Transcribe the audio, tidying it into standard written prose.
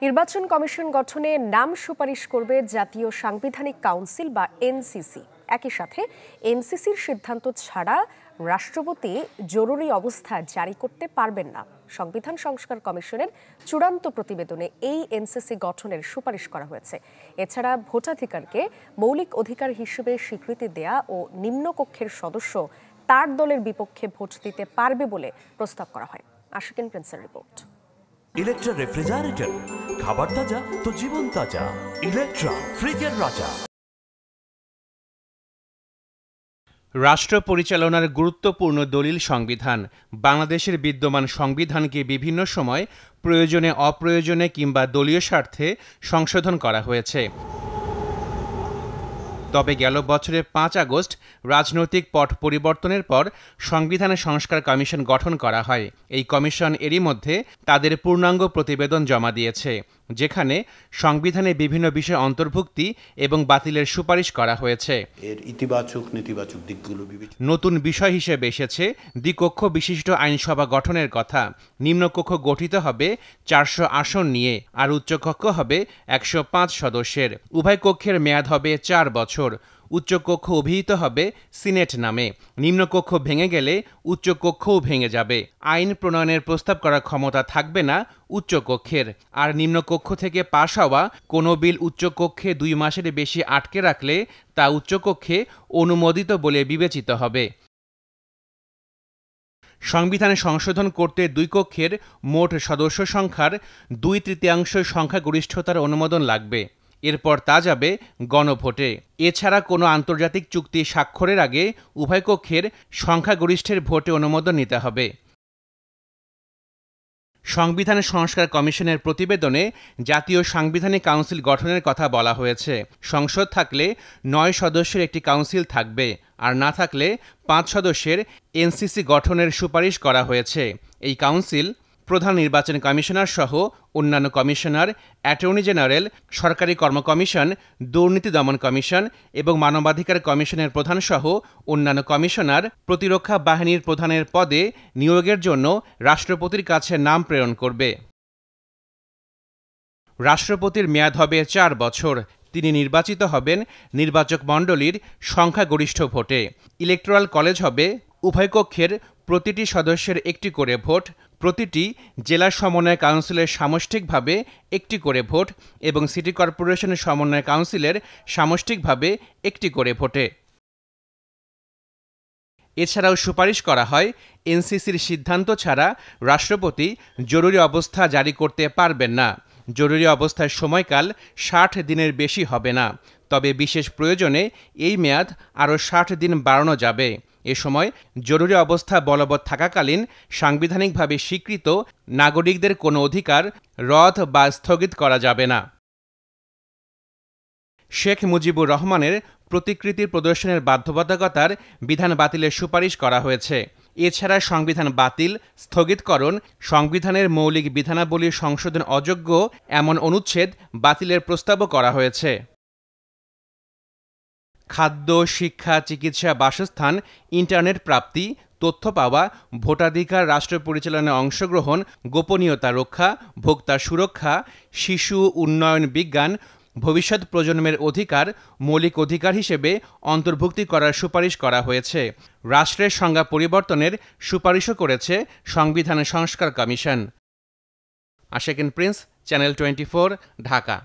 নির্বাচন কমিশন গঠনে নাম সুপারিশ করবে জাতীয় সাংবিধানিক কাউন্সিল বা এনসিসি। একই সাথে এনসিসির সিদ্ধান্ত ছাড়া রাষ্ট্রপতি জরুরি অবস্থা জারি করতে পারবেন না। সংবিধান সংস্কার কমিশনের চূড়ান্ত প্রতিবেদনে এই এনসিসি গঠনের সুপারিশ করা হয়েছে। এছাড়া ভোটাধিকারকে মৌলিক অধিকার হিসেবে স্বীকৃতি দেয়া ও নিম্নকক্ষের সদস্য তার দলের বিপক্ষে ভোট দিতে পারবে বলে প্রস্তাব করা হয়। আশিকিন প্রিন্সের রিপোর্ট। ইলেকট্রা রেফ্রিজারেটর, খাবার তাজা তো জীবন তাজা। ইলেকট্রা, ফ্রিজের রাজা। রাষ্ট্র পরিচালনার গুরুত্বপূর্ণ দলিল সংবিধান। বাংলাদেশের বিদ্যমান সংবিধানকে বিভিন্ন সময় প্রয়োজনে অপ্রয়োজনে কিংবা দলীয় স্বার্থে সংশোধন করা হয়েছে। তবে গেল বছরের 5 আগস্ট রাজনৈতিক পট পরিবর্তনের পর সংবিধান সংস্কার কমিশন গঠন করা হয়। এই কমিশন এরই মধ্যে তাদের পূর্ণাঙ্গ প্রতিবেদন জমা দিয়েছে, যেখানে সংবিধানে বিভিন্ন বিষয় অন্তর্ভুক্তি এবং বাতিলের সুপারিশ করা হয়েছে। এর ইতিবাচক নেতিবাচক দিকগুলো নতুন বিষয় হিসেবে এসেছে দ্বিকক্ষ বিশিষ্ট আইনসভা গঠনের কথা। নিম্নকক্ষ গঠিত হবে 400 আসন নিয়ে, আর উচ্চকক্ষ হবে 105 সদস্যের। উভয় কক্ষের মেয়াদ হবে 4 বছর। উচ্চকক্ষ অভিহিত হবে সিনেট নামে। নিম্নকক্ষ ভেঙে গেলে উচ্চকক্ষও ভেঙে যাবে। আইন প্রণয়নের প্রস্তাব করার ক্ষমতা থাকবে না উচ্চকক্ষের। আর নিম্নকক্ষ থেকে পাশ হওয়া কোনো বিল উচ্চকক্ষে 2 মাসের বেশি আটকে রাখলে তা উচ্চকক্ষে অনুমোদিত বলে বিবেচিত হবে। সংবিধানে সংশোধন করতে 2 কক্ষের মোট সদস্য সংখ্যার 2/3 সংখ্যাগরিষ্ঠতার অনুমোদন লাগবে। এরপর তা যাবে গণভোটে। এছাড়া কোনো আন্তর্জাতিক চুক্তি স্বাক্ষরের আগে উভয় কক্ষের সংখ্যাগরিষ্ঠের ভোটে অনুমোদন নিতে হবে। সংবিধান সংস্কার কমিশনের প্রতিবেদনে জাতীয় সাংবিধানিক কাউন্সিল গঠনের কথা বলা হয়েছে। সংসদ থাকলে 9 সদস্যের একটি কাউন্সিল থাকবে, আর না থাকলে 5 সদস্যের এনসিসি গঠনের সুপারিশ করা হয়েছে। এই কাউন্সিল প্রধান নির্বাচন কমিশনার সহ অন্যান্য কমিশনার, অ্যাটর্নি জেনারেল, সরকারি কর্ম কমিশন, দুর্নীতি দমন কমিশন এবং মানবাধিকার কমিশনের প্রধান সহ অন্যান্য কমিশনার প্রতিরক্ষা বাহিনীর প্রধানের পদে নিয়োগের জন্য রাষ্ট্রপতির কাছে নাম প্রেরণ করবে। রাষ্ট্রপতির মেয়াদ হবে 4 বছর। তিনি নির্বাচিত হবেন নির্বাচক মণ্ডলীর সংখ্যাগরিষ্ঠ ভোটে। ইলেকটোরাল কলেজ হবে উভয় কক্ষের প্রতিটি সদস্যের একটি করে ভোট, প্রতিটি জেলা সমন্বয় কাউন্সিলের সামষ্টিকভাবে একটি করে ভোট এবং সিটি কর্পোরেশনের সমন্বয় কাউন্সিলের সামষ্টিকভাবে একটি করে ভোটে। এছাড়াও সুপারিশ করা হয় এনসিসির সিদ্ধান্ত ছাড়া রাষ্ট্রপতি জরুরি অবস্থা জারি করতে পারবেন না। জরুরি অবস্থার সময়কাল 60 দিনের বেশি হবে না, তবে বিশেষ প্রয়োজনে এই মেয়াদ আরও 60 দিন বাড়ানো যাবে। এ সময় জরুরি অবস্থা বলবৎ থাকাকালীন সাংবিধানিকভাবে স্বীকৃত নাগরিকদের কোনো অধিকার রদ বা স্থগিত করা যাবে না। শেখ মুজিবুর রহমানের প্রতিকৃতি প্রদর্শনের বাধ্যবাধকতার বিধান বাতিলের সুপারিশ করা হয়েছে। এছাড়া সংবিধান বাতিল, স্থগিতকরণ, সংবিধানের মৌলিক বিধানাবলী সংশোধন অযোগ্য এমন অনুচ্ছেদ বাতিলের প্রস্তাবও করা হয়েছে। খাদ্য, শিক্ষা, চিকিৎসা, বাসস্থান, ইন্টারনেট প্রাপ্তি, তথ্য পাওয়া, ভোটাধিকার, রাষ্ট্র পরিচালনায় অংশগ্রহণ, গোপনীয়তা রক্ষা, ভোক্তা সুরক্ষা, শিশু উন্নয়ন, বিজ্ঞান, ভবিষ্যৎ প্রজন্মের অধিকার মৌলিক অধিকার হিসেবে অন্তর্ভুক্তি করার সুপারিশ করা হয়েছে। রাষ্ট্রের সংজ্ঞা পরিবর্তনের সুপারিশও করেছে সংবিধান সংস্কার commission. Ashikin Prince, channel 24, Dhaka.